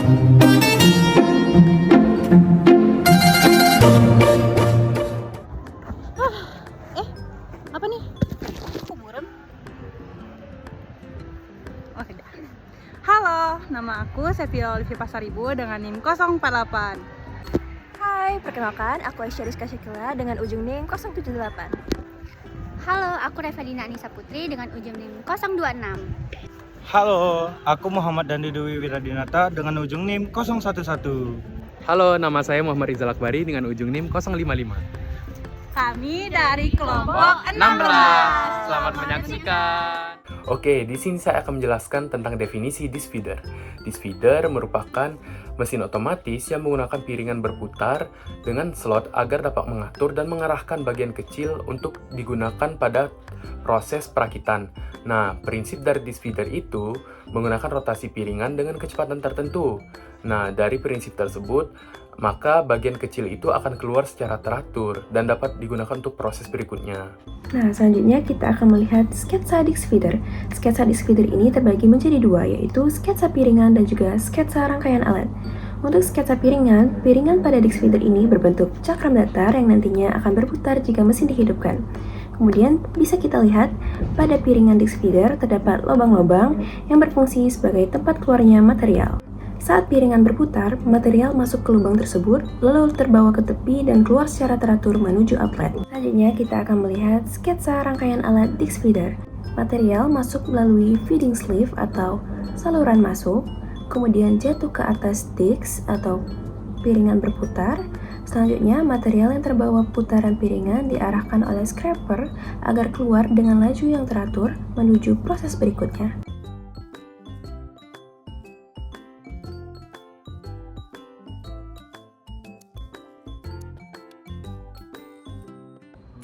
Apa nih? Kuburan? Oh, tidak. Halo, nama aku Sevia Olivia Pasaribu dengan NIM 048. Hai, perkenalkan aku Aisyah Rizka Syakila dengan ujung NIM 078. Halo, aku Revalina Anissa Putri dengan ujung NIM 026. Halo, aku Muhammad Dandi Dewi Wiradinata dengan ujung NIM 011. Halo, nama saya Muhammad Rizal Akbari dengan ujung NIM 055. Kami dari kelompok 16. Selamat menyaksikan. Oke, di sini saya akan menjelaskan tentang definisi disk feeder. Disk feeder merupakan mesin otomatis yang menggunakan piringan berputar dengan slot agar dapat mengatur dan mengarahkan bagian kecil untuk digunakan pada proses perakitan. Nah, prinsip dari disk feeder itu menggunakan rotasi piringan dengan kecepatan tertentu. Nah, dari prinsip tersebut, maka bagian kecil itu akan keluar secara teratur dan dapat digunakan untuk proses berikutnya. Nah, selanjutnya kita akan melihat sketsa disk feeder. Sketsa disk feeder ini terbagi menjadi dua, yaitu sketsa piringan dan juga sketsa rangkaian alat. Untuk sketsa piringan, piringan pada disk feeder ini berbentuk cakram datar yang nantinya akan berputar jika mesin dihidupkan. Kemudian bisa kita lihat pada piringan disk feeder terdapat lubang-lubang yang berfungsi sebagai tempat keluarnya material. Saat piringan berputar, material masuk ke lubang tersebut, lalu terbawa ke tepi dan keluar secara teratur menuju outlet. Selanjutnya kita akan melihat sketsa rangkaian alat disk feeder. Material masuk melalui feeding sleeve atau saluran masuk, kemudian jatuh ke atas disk atau piringan berputar. Selanjutnya, material yang terbawa putaran piringan diarahkan oleh scraper agar keluar dengan laju yang teratur menuju proses berikutnya.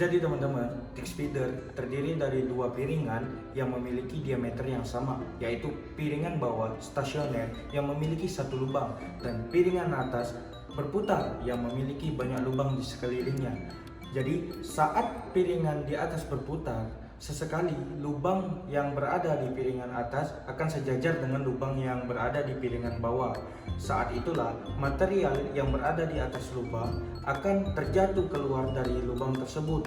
Jadi teman-teman, disk feeder terdiri dari dua piringan yang memiliki diameter yang sama, yaitu piringan bawah stasioner yang memiliki satu lubang dan piringan atas berputar yang memiliki banyak lubang di sekelilingnya. Jadi saat piringan di atas berputar, sesekali lubang yang berada di piringan atas akan sejajar dengan lubang yang berada di piringan bawah. Saat itulah material yang berada di atas lubang akan terjatuh keluar dari lubang tersebut.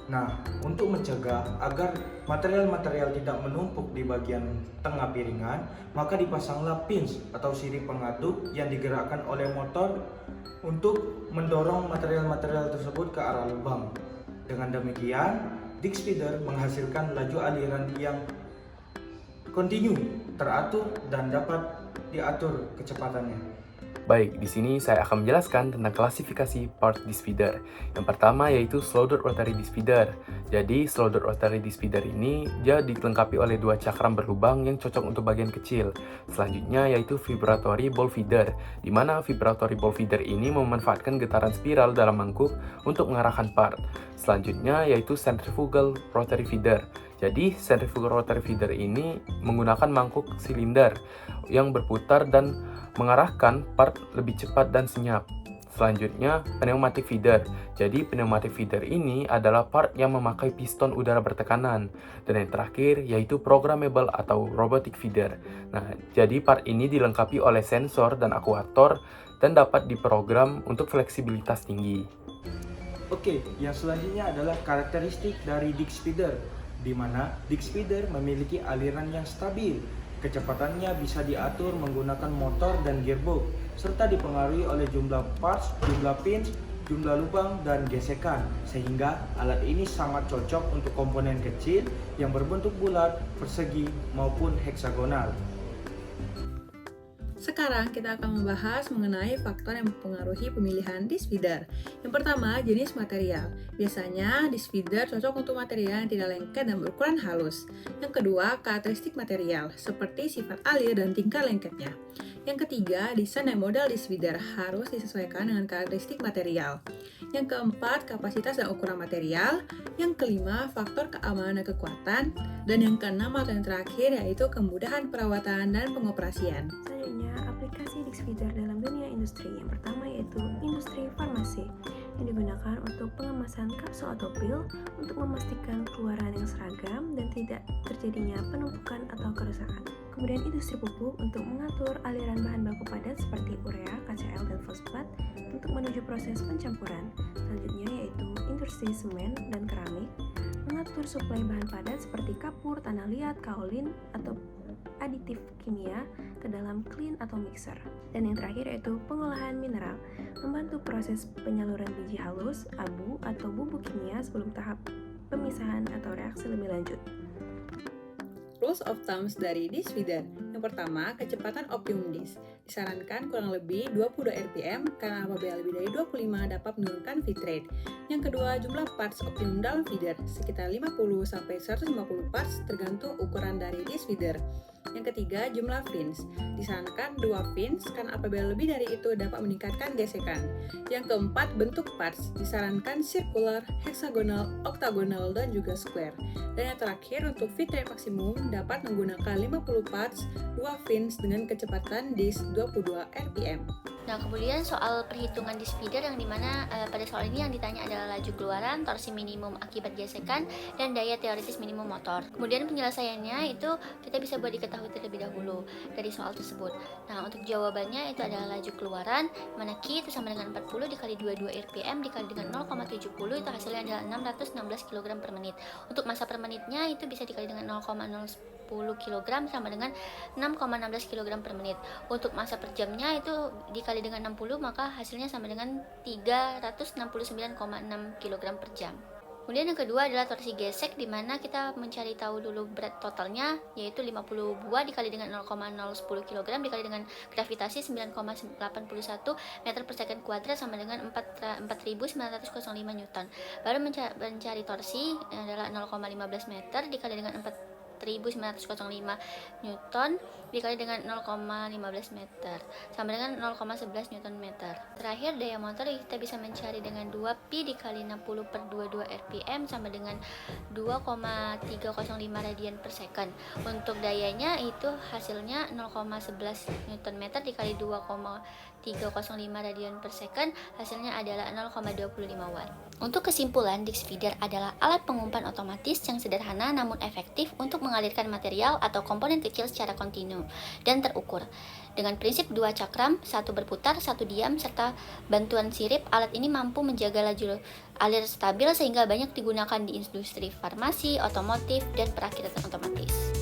Nah, untuk mencegah agar material-material tidak menumpuk di bagian tengah piringan, maka dipasanglah pins atau sirip pengaduk yang digerakkan oleh motor untuk mendorong material-material tersebut ke arah lubang. Dengan demikian, disk feeder menghasilkan laju aliran yang kontinu, teratur, dan dapat diatur kecepatannya. Baik, di sini saya akan menjelaskan tentang klasifikasi part disk feeder. Yang pertama yaitu slowed rotary disk feeder. Jadi, slowed rotary disk feeder ini dia dilengkapi oleh dua cakram berlubang yang cocok untuk bagian kecil. Selanjutnya yaitu vibratory ball feeder, di mana vibratory ball feeder ini memanfaatkan getaran spiral dalam mangkuk untuk mengarahkan part. Selanjutnya yaitu centrifugal rotary feeder. Jadi, centrifugal rotary feeder ini menggunakan mangkuk silinder yang berputar dan mengarahkan part lebih cepat dan senyap. Selanjutnya, pneumatic feeder. Jadi, pneumatic feeder ini adalah part yang memakai piston udara bertekanan. Dan yang terakhir, yaitu programmable atau robotic feeder. Nah, jadi part ini dilengkapi oleh sensor dan akuator dan dapat diprogram untuk fleksibilitas tinggi. Oke, yang selanjutnya adalah karakteristik dari disk feeder, di mana disk feeder memiliki aliran yang stabil. Kecepatannya bisa diatur menggunakan motor dan gearbox, serta dipengaruhi oleh jumlah parts, jumlah pins, jumlah lubang, dan gesekan. Sehingga alat ini sangat cocok untuk komponen kecil yang berbentuk bulat, persegi, maupun heksagonal. Sekarang kita akan membahas mengenai faktor yang mempengaruhi pemilihan disk feeder. Yang pertama, jenis material. Biasanya disk feeder cocok untuk material yang tidak lengket dan berukuran halus. Yang kedua, karakteristik material, seperti sifat alir dan tingkat lengketnya. Yang ketiga, desain dan model disk feeder harus disesuaikan dengan karakteristik material. Yang keempat, kapasitas dan ukuran material. Yang kelima, faktor keamanan dan kekuatan. Dan yang keenam atau yang terakhir yaitu kemudahan perawatan dan pengoperasian. Selanjutnya, aplikasi disk feeder dalam dunia industri. Yang pertama yaitu industri farmasi, yang digunakan untuk pengemasan kapsul atau pil untuk memastikan keluaran yang seragam dan tidak terjadinya penumpukan atau kerusakan. Kemudian industri pupuk untuk mengatur aliran bahan baku padat seperti urea, KCl, dan fosfat untuk menuju proses pencampuran. Selanjutnya yaitu industri semen dan keramik, mengatur suplai bahan padat seperti kapur, tanah liat, kaolin, atau aditif kimia ke dalam klin atau mixer. Dan yang terakhir yaitu pengolahan mineral, membantu proses penyaluran biji halus, abu, atau bubuk kimia sebelum tahap pemisahan atau reaksi lebih lanjut. Rules of thumbs dari disk feeder. Yang pertama, kecepatan optimum disk. Disarankan kurang lebih 22 rpm karena apabila lebih dari 25 dapat menurunkan feed rate. Yang kedua, jumlah parts optimum dalam feeder sekitar 50-150 parts tergantung ukuran dari disk feeder. Yang ketiga, jumlah fins. Disarankan 2 fins karena apabila lebih dari itu dapat meningkatkan gesekan. Yang keempat, bentuk parts. Disarankan circular, hexagonal, octagonal, dan juga square. Dan yang terakhir, untuk feed rate maksimum dapat menggunakan 50 parts, 2 fins dengan kecepatan disk 22 rpm. Nah, kemudian soal perhitungan disk feeder yang dimana pada soal ini yang ditanya adalah laju keluaran, torsi minimum akibat gesekan, dan daya teoritis minimum motor. Kemudian penyelesaiannya itu kita bisa buat diketahui terlebih dahulu dari soal tersebut. Nah, untuk jawabannya itu adalah laju keluaran, mana Q itu sama dengan 40 dikali 22 rpm dikali dengan 0,70 itu hasilnya adalah 616 kg per menit. Untuk massa per menitnya itu bisa dikali dengan 0,010 kg sama dengan 6,16 kg per menit. Untuk massa per jamnya itu dikali dengan 60 maka hasilnya sama dengan 369,6 kg per jam. Kemudian yang kedua adalah torsi gesek, di mana kita mencari tahu dulu berat totalnya, yaitu 50 buah dikali dengan 0,010 kg dikali dengan gravitasi 9,81 meter per second kuadrat sama dengan 4.905 Newton. Baru mencari torsi adalah 0,15 meter dikali dengan 4.905 Newton dikali dengan 0,15 meter sama dengan 0,11 Newton meter. Terakhir, daya motor kita bisa mencari dengan 2pi dikali 60 per 22 rpm sama dengan 2,305 radian per second. Untuk dayanya itu hasilnya 0,11 Newton meter dikali 2,305 radian per second, hasilnya adalah 0,25 watt. Untuk kesimpulan, disk feeder adalah alat pengumpan otomatis yang sederhana namun efektif untuk mengalirkan material atau komponen kecil secara kontinu dan terukur. Dengan prinsip 2 cakram, 1 berputar, 1 diam, serta bantuan sirip, alat ini mampu menjaga laju alir stabil sehingga banyak digunakan di industri farmasi, otomotif, dan perakitan otomatis.